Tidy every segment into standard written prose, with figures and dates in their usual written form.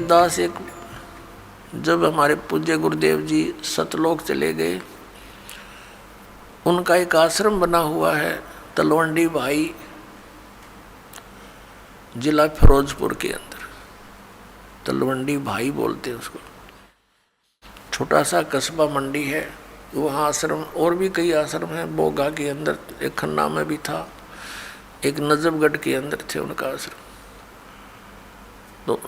दास एक, जब हमारे पूज्य गुरुदेव जी सतलोक चले गए, उनका एक आश्रम बना हुआ है तलवंडी भाई, जिला फिरोजपुर के अंदर। तलवंडी भाई बोलते हैं उसको। छोटा सा कस्बा मंडी है, वहाँ आश्रम, और भी कई आश्रम हैं। बोगा के अंदर एक, खन्ना में भी था, एक नजफगढ़ के अंदर थे उनका आश्रम। तो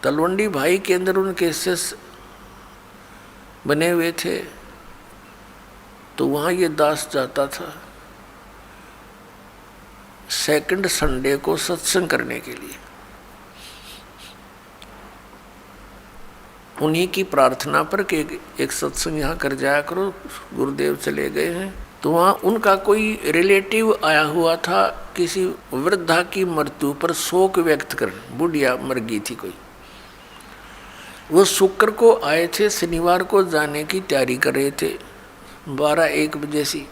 तलवंडी भाई के अंदर उनके शिष्य बने हुए थे। तो वहाँ ये दास जाता था सेकंड संडे को सत्संग करने के लिए। उन्हीं की प्रार्थना पर कि एक सत्संग यहाँ कर जाया करो, गुरुदेव चले गए हैं। तो वहाँ उनका कोई रिलेटिव आया हुआ था, किसी वृद्धा की मृत्यु पर शोक व्यक्त कर, बुढ़िया मर गई थी कोई। वो शुक्र को आए थे, शनिवार को जाने की तैयारी कर रहे थे 12-1 बजे सी।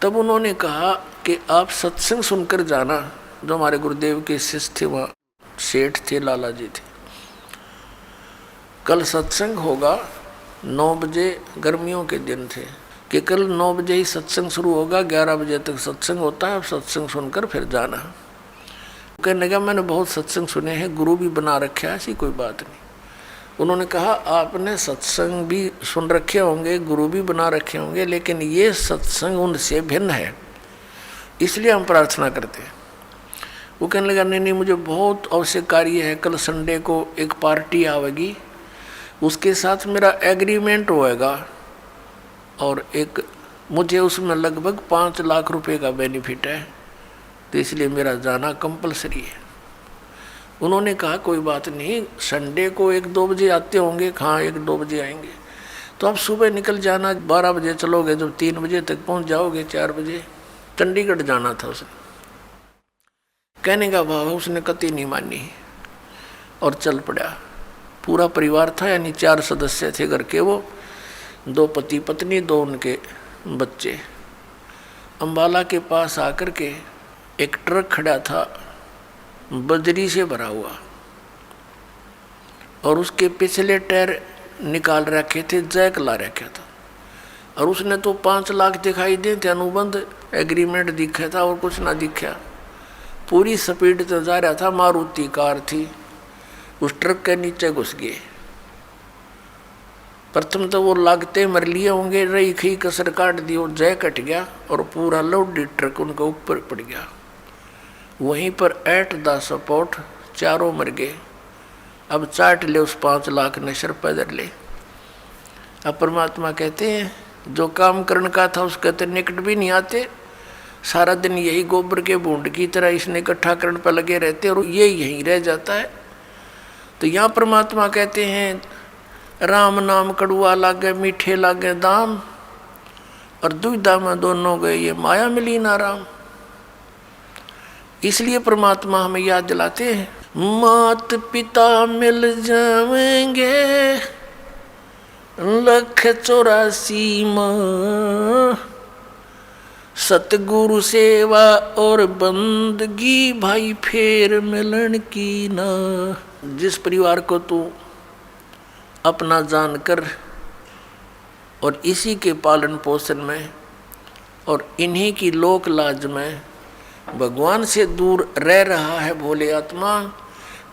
तब उन्होंने कहा कि आप सत्संग सुनकर जाना। जो हमारे गुरुदेव के शिष्य थे, वहाँ सेठ थे, लाला जी थे। कल सत्संग होगा 9 बजे, गर्मियों के दिन थे कि कल 9 बजे ही सत्संग शुरू होगा, 11 बजे तक सत्संग होता है, आप सत्संग सुनकर फिर जाना। कहने लगा मैंने बहुत सत्संग सुने हैं, गुरु भी बना रखे है, ऐसी कोई बात नहीं। उन्होंने कहा आपने सत्संग भी सुन रखे होंगे, गुरु भी बना रखे होंगे, लेकिन ये सत्संग उनसे भिन्न है, इसलिए हम प्रार्थना करते हैं। वो कहने लगा नहीं, मुझे बहुत आवश्यक कार्य है, कल संडे को एक पार्टी आवेगी, उसके साथ मेरा एग्रीमेंट होएगा और एक मुझे उसमें लगभग 5 लाख रुपए का बेनिफिट है, तो इसलिए मेरा जाना कंपलसरी है। उन्होंने कहा कोई बात नहीं, संडे को 1-2 बजे आते होंगे। हाँ 1-2 बजे आएंगे, तो आप सुबह निकल जाना, 12 बजे चलोगे, जब 3 बजे तक पहुंच जाओगे, 4 बजे। चंडीगढ़ जाना था उसने। कहने का भाव उसने कतई नहीं मानी और चल पड़ा। पूरा परिवार था, यानी 4 सदस्य थे घर के, वो 2 पति पत्नी, 2 उनके बच्चे। अम्बाला के पास आकर के एक ट्रक खड़ा था बजरी से भरा हुआ, और उसके पिछले टायर निकाल रखे थे, जैक ला रखा था, और उसने तो 5 लाख दिखाई दे थे, अनुबंध एग्रीमेंट दिखा था और कुछ ना दिखा। पूरी स्पीड से जा रहा था, मारुति कार थी, उस ट्रक के नीचे घुस गए। प्रथम तो वो लागते मर लिए होंगे, रही खी कसर काट दी और जय कट गया, और पूरा लोडेड ट्रक उनके ऊपर पड़ गया। वहीं पर एट द सपोर्ट चारों मर गए। अब चाट ले उस 5 लाख ने, सर पैदल ले। अब परमात्मा कहते हैं जो काम करने का था उसके तो निकट भी नहीं आते, सारा दिन यही गोबर के बूंद की तरह इसने इकट्ठा करने पर लगे रहते, और ये यहीं रह जाता है। तो यहाँ परमात्मा कहते हैं राम नाम कड़ुआ लागे, मीठे लागे दाम, और दुविधा में दोनों गए, ये माया मिली ना राम। इसलिए परमात्मा हमें याद दिलाते हैं, मात पिता मिल जाएंगे 184 माँ, सतगुरु सेवा और बंदगी भाई फेर मिलन की ना। जिस परिवार को तू अपना जानकर और इसी के पालन पोषण में और इन्हीं की लोक लाज में भगवान से दूर रह रहा है भोले आत्मा,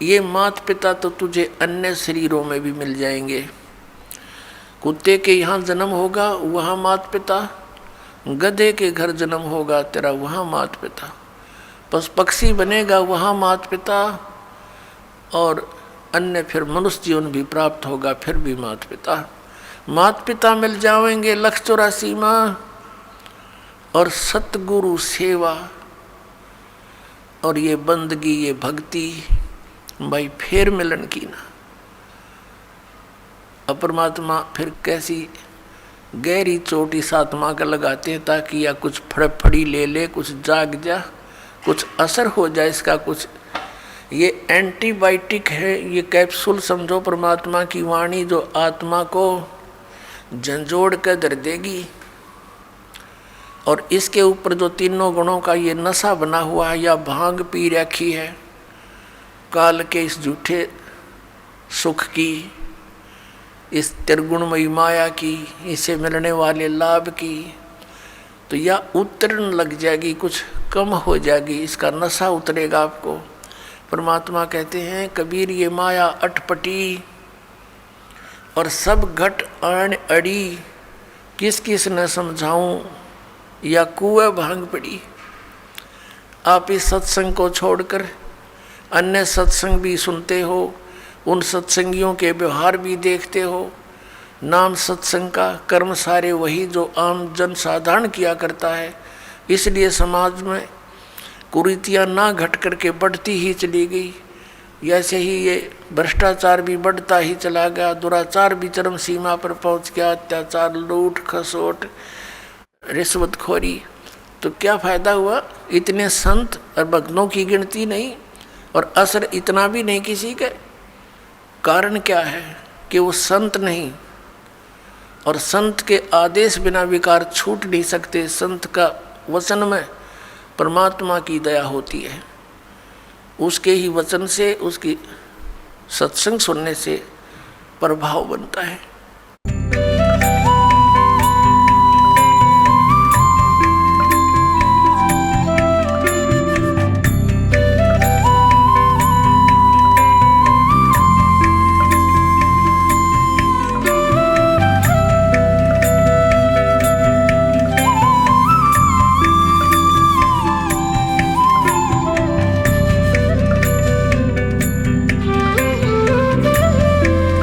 ये माता पिता तो तुझे अन्य शरीरों में भी मिल जाएंगे। कुत्ते के यहाँ जन्म होगा वहाँ माता पिता, गधे के घर जन्म होगा तेरा वहाँ माता पिता, पशु पक्षी बनेगा वहाँ माता पिता, और अन्य फिर मनुष्य जीवन भी प्राप्त होगा फिर भी माता पिता। माता पिता मिल जाएंगे 184 माँ, और सतगुरु सेवा और ये बंदगी, ये भक्ति भाई फेर मिलन की ना। अपरमात्मा फिर कैसी गहरी चोट इस आत्मा का लगाते हैं, ताकि या कुछ फड़फड़ी ले ले, कुछ जाग जा, कुछ असर हो जाए इसका कुछ। ये एंटीबायोटिक है, ये कैप्सूल समझो परमात्मा की वाणी, जो आत्मा को झंझोड़ कर धर देगी। और इसके ऊपर जो तीनों गुणों का ये नशा बना हुआ है, या भांग पी रखी है, काल के इस झूठे सुख की, इस त्रिगुणमयी माया की, इसे मिलने वाले लाभ की, तो यह उतरने लग जाएगी, कुछ कम हो जाएगी, इसका नशा उतरेगा आपको। परमात्मा कहते हैं कबीर ये माया अटपटी और सब घट आन अड़ी, किस किस न समझाऊं या कुएं भांग पड़ी। आप इस सत्संग को छोड़कर अन्य सत्संग भी सुनते हो, उन सत्संगियों के व्यवहार भी देखते हो। नाम सत्संग का, कर्म सारे वही जो आम जन साधारण किया करता है। इसलिए समाज में कुरीतियाँ ना घट करके बढ़ती ही चली गई। ऐसे ही ये भ्रष्टाचार भी बढ़ता ही चला गया, दुराचार भी चरम सीमा पर पहुंच गया, अत्याचार, लूट खसोट, रिश्वतखोरी। तो क्या फायदा हुआ? इतने संत और भक्तों की गिनती नहीं और असर इतना भी नहीं किसी के। कारण क्या है कि वो संत नहीं, और संत के आदेश बिना विकार छूट नहीं सकते। संत का वचन में परमात्मा की दया होती है, उसके ही वचन से, उसकी सत्संग सुनने से प्रभाव बनता है।